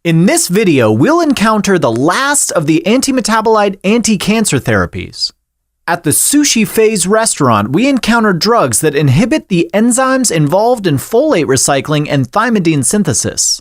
In this video, we'll encounter the last of the antimetabolite anti-cancer therapies. At the Sushi Phase restaurant, we encounter drugs that inhibit the enzymes involved in folate recycling and thymidine synthesis.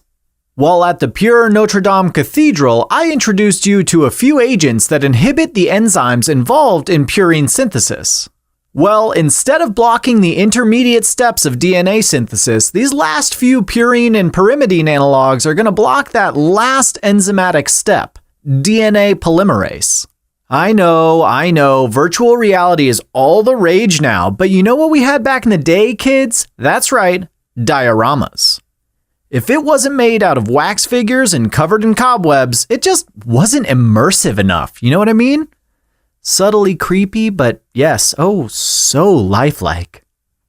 While at the Pure Notre Dame Cathedral, I introduced you to a few agents that inhibit the enzymes involved in purine synthesis. Well, instead of blocking the intermediate steps of DNA synthesis, these last few purine and pyrimidine analogs are going to block that last enzymatic step, DNA polymerase. I know, virtual reality is all the rage now, but you know what we had back in the day, kids? That's right, dioramas. If it wasn't made out of wax figures and covered in cobwebs, it just wasn't immersive enough, you know what I mean? Subtly creepy, but yes, oh, so lifelike.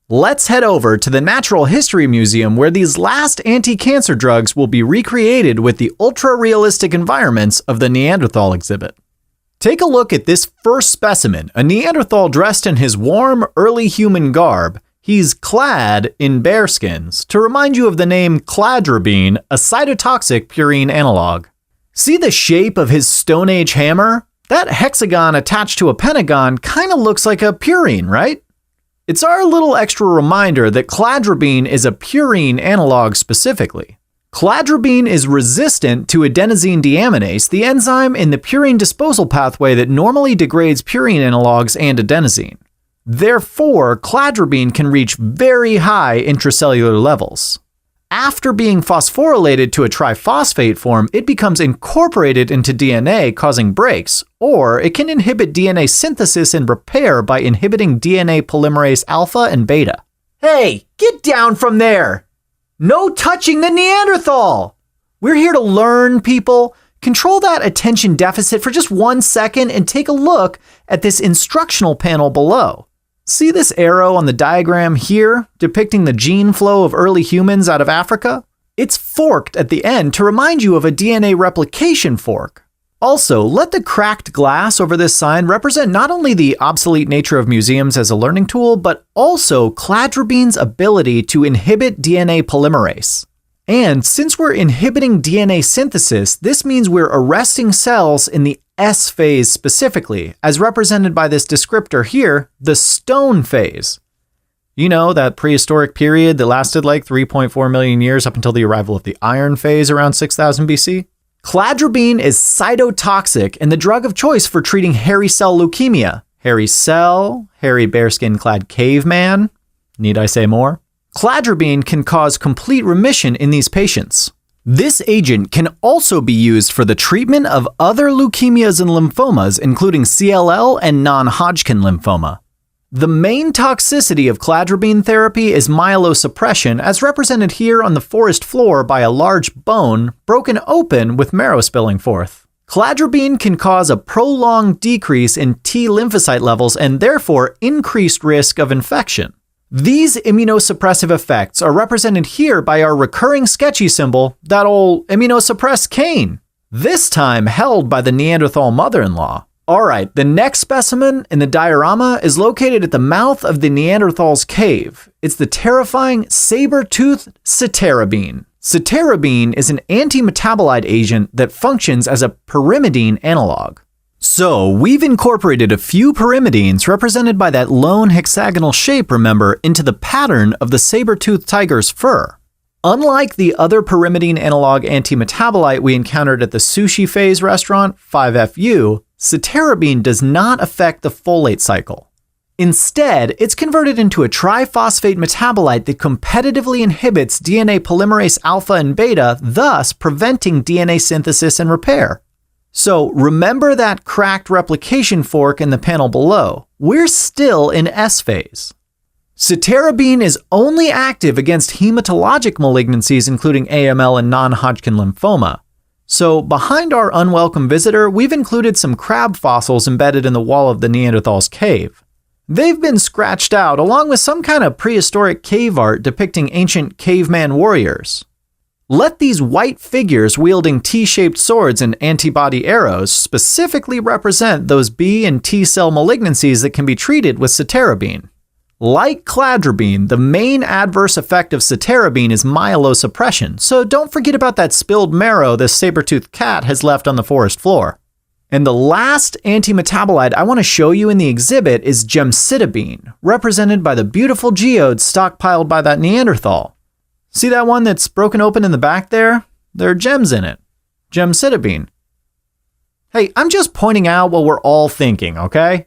Let's head over to the Natural History Museum where these last anti-cancer drugs will be recreated with the ultra-realistic environments of the Neanderthal exhibit. Take a look at this first specimen, a Neanderthal dressed in his warm, early human garb. He's clad in bearskins, to remind you of the name cladribine, a cytotoxic purine analog. See the shape of his Stone Age hammer? That hexagon attached to a pentagon kind of looks like a purine, right? It's our little extra reminder that cladribine is a purine analog specifically. Cladribine is resistant to adenosine deaminase, the enzyme in the purine disposal pathway that normally degrades purine analogs and adenosine. Therefore, cladribine can reach very high intracellular levels. After being phosphorylated to a triphosphate form, it becomes incorporated into DNA, causing breaks, or it can inhibit DNA synthesis and repair by inhibiting DNA polymerase alpha and beta. Hey, get down from there! No touching the Neanderthal! We're here to learn, people. Control that attention deficit for just 1 second and take a look at this instructional panel below. See this arrow on the diagram here, depicting the gene flow of early humans out of Africa? It's forked at the end to remind you of a DNA replication fork. Also, let the cracked glass over this sign represent not only the obsolete nature of museums as a learning tool, but also cladribine's ability to inhibit DNA polymerase. And since we're inhibiting DNA synthesis, this means we're arresting cells in the S phase specifically, as represented by this descriptor here, the stone phase. You know, that prehistoric period that lasted like 3.4 million years up until the arrival of the iron phase around 6000 BC. Cladribine is cytotoxic and the drug of choice for treating hairy cell leukemia. Hairy cell, hairy bearskin-clad caveman. Need I say more? Cladribine can cause complete remission in these patients. This agent can also be used for the treatment of other leukemias and lymphomas, including CLL and non-Hodgkin lymphoma. The main toxicity of cladribine therapy is myelosuppression, as represented here on the forest floor by a large bone broken open with marrow spilling forth. Cladribine can cause a prolonged decrease in T lymphocyte levels and therefore increased risk of infection. These immunosuppressive effects are represented here by our recurring sketchy symbol, that old immunosuppressed cane, this time held by the Neanderthal mother-in-law. Alright, the next specimen in the diorama is located at the mouth of the Neanderthal's cave. It's the terrifying saber-toothed cytarabine. Cytarabine is an anti-metabolite agent that functions as a pyrimidine analog. So, we've incorporated a few pyrimidines represented by that lone hexagonal shape, remember, into the pattern of the saber-toothed tiger's fur. Unlike the other pyrimidine analog antimetabolite we encountered at the Sushi Phase restaurant, 5FU, cytarabine does not affect the folate cycle. Instead, it's converted into a triphosphate metabolite that competitively inhibits DNA polymerase alpha and beta, thus preventing DNA synthesis and repair. So remember that cracked replication fork in the panel below. We're still in S phase. Cytarabine is only active against hematologic malignancies including AML and non-Hodgkin lymphoma. So behind our unwelcome visitor, we've included some crab fossils embedded in the wall of the Neanderthal's cave. They've been scratched out along with some kind of prehistoric cave art depicting ancient caveman warriors. Let these white figures wielding T-shaped swords and antibody arrows specifically represent those B and T cell malignancies that can be treated with cytarabine. Like cladribine, the main adverse effect of cytarabine is myelosuppression, so don't forget about that spilled marrow this saber-toothed cat has left on the forest floor. And the last antimetabolite I want to show you in the exhibit is gemcitabine, represented by the beautiful geodes stockpiled by that Neanderthal. See that one that's broken open in the back there? There are gems in it. Gemcitabine. Hey, I'm just pointing out what we're all thinking, okay?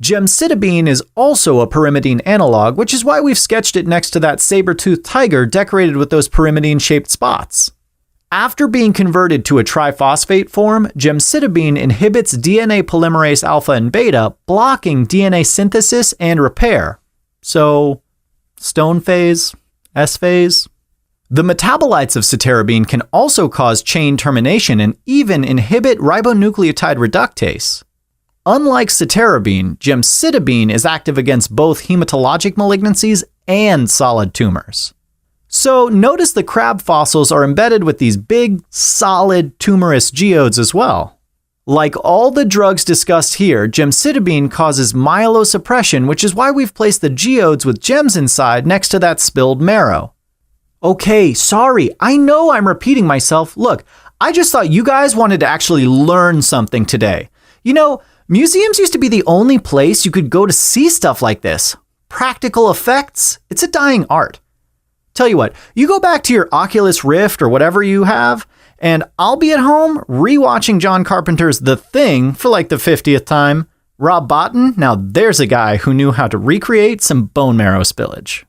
Gemcitabine is also a pyrimidine analog, which is why we've sketched it next to that saber-toothed tiger decorated with those pyrimidine-shaped spots. After being converted to a triphosphate form, gemcitabine inhibits DNA polymerase alpha and beta, blocking DNA synthesis and repair. So, stone phase, S phase. The metabolites of cytarabine can also cause chain termination and even inhibit ribonucleotide reductase. Unlike cytarabine, gemcitabine is active against both hematologic malignancies and solid tumors. So notice the crab fossils are embedded with these big, solid, tumorous geodes as well. Like all the drugs discussed here, gemcitabine causes myelosuppression, which is why we've placed the geodes with gems inside next to that spilled marrow. Okay, sorry, I know I'm repeating myself. Look, I just thought you guys wanted to actually learn something today. You know, museums used to be the only place you could go to see stuff like this. Practical effects, it's a dying art. Tell you what, you go back to your Oculus Rift or whatever you have, and I'll be at home rewatching John Carpenter's The Thing for like the 50th time. Rob Bottin, now there's a guy who knew how to recreate some bone marrow spillage.